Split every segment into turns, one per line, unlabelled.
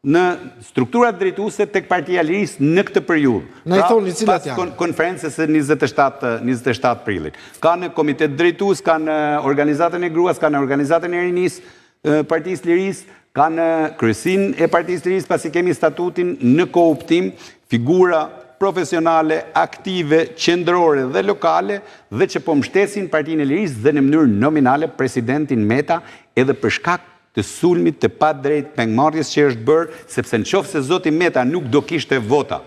në strukturat drejtuese tek Partia e Lirisë në këtë periudhë.
Na i thoni cilat janë?
Konferencës së 27 prillit. Ka në komitet drejtues, ka në organizatën e gruas, ka në organizatën e rinisë Partisë Lirisë, ka në kryesin e Partisë Lirisë, pasi kemi statutin në kooptim, figura profesionale, aktive, qendrore dhe lokale, dhe që po mbështesin Partinë e Lirisë dhe në mënyrë nominale presidentin Meta, edhe për shkak të sulmit të pa drejt pengmarrjes që është bërë, sepse në qoftë se zoti Meta nuk do kishte vota,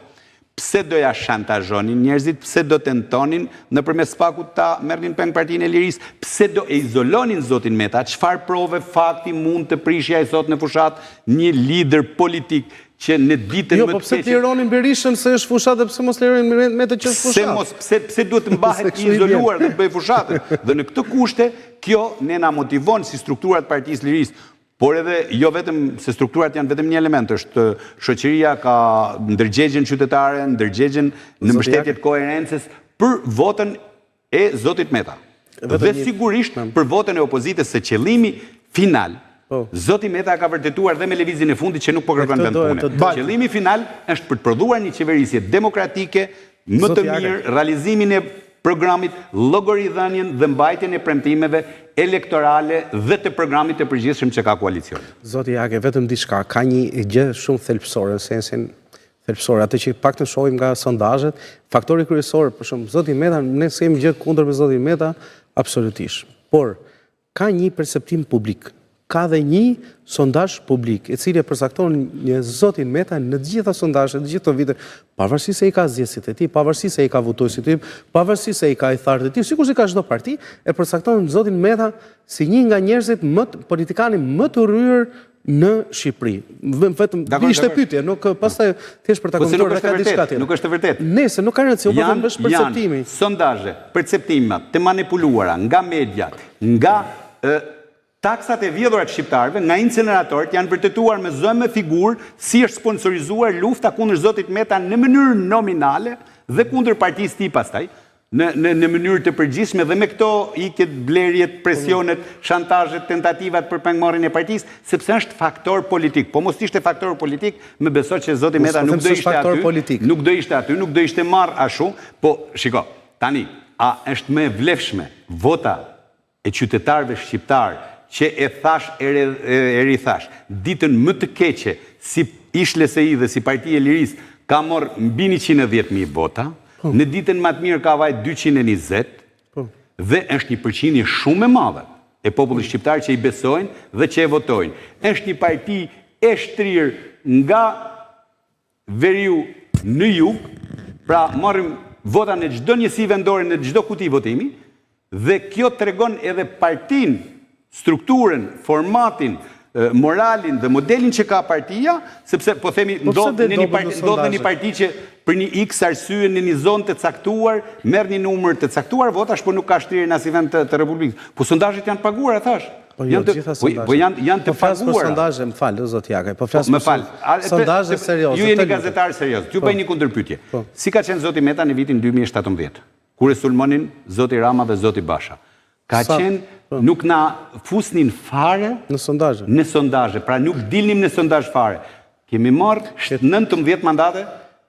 pse doja shantazhonin njerëzit, pse do tentonin nëpërmes fakut ta merrnin peng Partinë e Lirisë, pse do e izolonin zotin Meta, çfarë prove fakti mund të prishja i sot në fushat një lider politik që në ditën më të keqe.
Jo, po pse të lironin Berishën se është fushat dhe pse mos lironin Meta që është fushat?
Pse duhet të mbahet i izoluar dhe të bëj fushatën? Dhe në këtë kushte, kjo ne na motivon si strukturat Partisë Lirisë, por edhe jo vetëm se strukturat janë vetëm një element, është shoqëria ka ndërgjegjen qytetare, ndërgjegjen në mbështetje të koherencës për votën e zotit Meta. Dhe sigurisht për votën e opozitës së qëllimi final. Zoti Meta ka vërtetuar dhe me lëvizjen e fundit që nuk po kërkon vend pune. Qëllimi final është për të prodhuar një qeverisje demokratike, më të mirë, realizimin e programit, llogaridhënien dhe mbajtjen e premtimeve elektorale dhe të programit të përgjithshëm që ka koalicioni.
Zoti Jake, vetëm diçka, ka një gjë shumë thelbësore, në sensin thelbësore, atë që pak të shohim nga sondazhet, faktori kryesor, për shembull, zoti Meta, ne s'kemi gjë kundër me zotin Meta, absolutisht. Por ka një perceptim publik. Ka dhe një sondazh publik, e cili e përcakton një zotin Meta në të gjitha sondazhet, në gjithë këto vite, pavarësisht se i ka zgjedhësit e tij, pavarësisht se i ka votuesit e tij, pavarësisht se i ka itharët e tij, sikur si ka çdo parti, e përcakton zotin Meta si një nga njerëzit politikanin më të rryer në Shqipëri. Vetëm ishte pyetje, nuk pastaj thjesht për ta komentuar ka diçka tjetër.
Nuk është e vërtetë.
Nëse nuk ka rëndësi, po vetëm është perceptimi.
Janë sondazhe, perceptimet të manipuluara nga mediat, nga taksat e vjedhura të shqiptarëve nga incineratorët janë vërtetuar me zë me figurë si është sponsorizuar lufta kundër zotit Meta në mënyrë nominale dhe kundër partisë tij pastaj në mënyrë të përgjithshme dhe me këto ikjet, blerjet, presionet, shantazhet, tentativat për pengmarrjen e partisë, sepse është faktor politik. Po mos ishte faktor politik, më besoj që zoti Meta nuk do ishte aty, nuk do ishte marrë ashtu, po shiko, tani, a është më e vlefshme vota e qytetarëve shqiptar që e thash e rithash, ditën më të keqe si Ish LSI dhe si Partia e Lirisë ka marrë mbi 110.000 vota, në ditën më të mirë ka vajt 220 dhe është një përqindje shumë e madhe e popullit shqiptar që i besojnë dhe që e votojnë. Është një parti e shtrirë nga veriu në jug, pra marrim vota në çdo njësi vendore në çdo kuti votimi, dhe kjo tregon edhe partin, strukturën, formatin, moralin dhe modelin që ka partia, sepse po themi ndodh në një parti që për një X arsye në një zonë të caktuar, merr një numër të caktuar votash, por nuk ka shtrirje në asnjë vend të Republikës. Po sondazhet janë të paguara, thash.
Po janë të paguara. Po sondazhe, më fal, zot Jakaj, po flas për sondazhe serioze.
Ju jeni gazetar serioz. Ju bëj një kundërpyetje. Si ka qenë zoti Meta në vitin 2017, kur e sulmonin zoti Rama dhe zoti Basha? Ka qenë nuk na fusnin fare
në
sondazhe, pra nuk dilnim në sondazh fare. Kemi marrë 19 mandate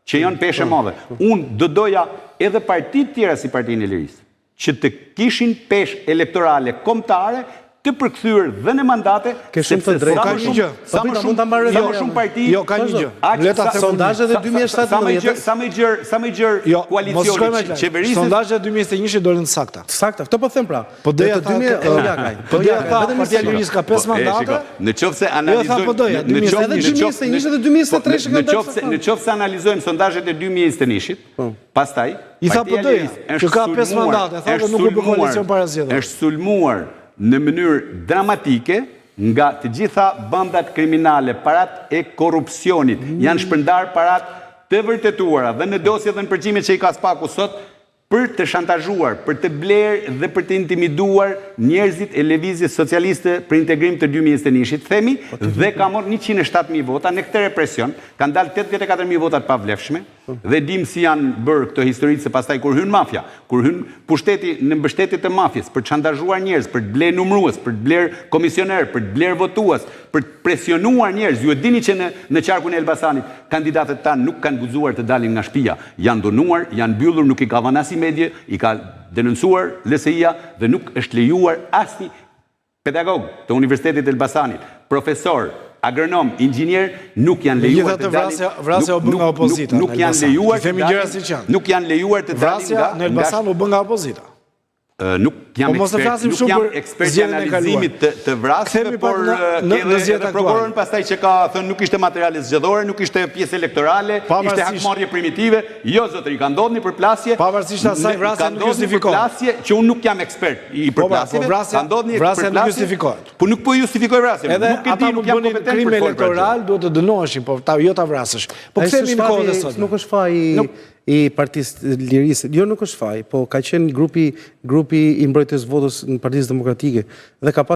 që janë peshë e madhe. Unë do doja edhe partitë tjera si Partinë e Lirisë që të kishin peshë elektorale kombëtare të përkthyer dhe në mandate,
sepse
sa më shumë parti,
ka një gjë.
Sondazhet e 2017.
Sa më gjerë koalicioni qeverisë.
Sondazhet e 2021 dolën sakta.
Sakta, këtë po them pra.
Po doja Partia e Lirisë ka 5 mandate.
Nëse analizojmë sondazhet e 2021-shit, pastaj
i tha po doja, që ka 5 mandate, tha nuk u bë koalicion para zgjedhjeve.
Është sulmuar në mënyrë dramatike nga të gjitha bandat kriminale, parat e korrupsionit, janë shpërndar parat të vërtetuara dhe në dosje dhe në përgjimet që i ka spaku sot për të shantazhuar, për të blerë dhe për të intimiduar njerëzit e lëvizjes socialiste për integrim të 2021-shit, themi, dhe ka marrë 107.000 vota në këtë represion, kanë dalë 84.000 vota të pavlefshme, Dhe dim si janë bërë këto historitë se pastaj kur hyn mafia, kur hyn pushteti në mbështetje të mafjes për të shantazhuar njerëz, për të bler numërues, për të bler komisioner, për të bler votues, për të presionuar njerëz. Ju e dini që në qarkun e Elbasanit kandidatët tanë nuk kanë guxuar të dalin nga shtëpia, janë dënuar, janë mbyllur, nuk i ka dhënë as i medje, i ka denoncuar LSI-ja dhe nuk është lejuar asnjë pedagog të Universitetit të Elbasanit, profesor, agronom, inxhinier, nuk janë lejuar të dalin.
Vrasja u bë nga opozita.
Nuk janë lejuar të
dalin.
Nuk janë lejuar të dalin nga.
Vrasja në Elbasan u bë nga opozita.
Nuk jam ekspert në analizimit të vrasjeve, por edhe prokurorën pastaj që ka thënë nuk ishte materiale zgjedhore, nuk ishte pjesë elektorale, ishte hakmarrje primitive. Jo, zotëri, ka ndodhur një përplasje.
Pavarësisht asaj, vrasja nuk justifikohet.
Përplasje që unë nuk jam ekspert i përplasjeve. Ka ndodhur një
vrasja nuk justifikohet.
Po nuk po justifikoj vrasjen.
Edhe ata nuk bënin krim elektoral, duhet të dënoheshin, po jo ta vrasësh. Po kthehemi në kohën e sotme.
Nuk është faji i Partisë Lirisë. Jo, nuk është faj, po ka qenë grupi i mbrojtjes votës në Partisë Demokratike dhe ka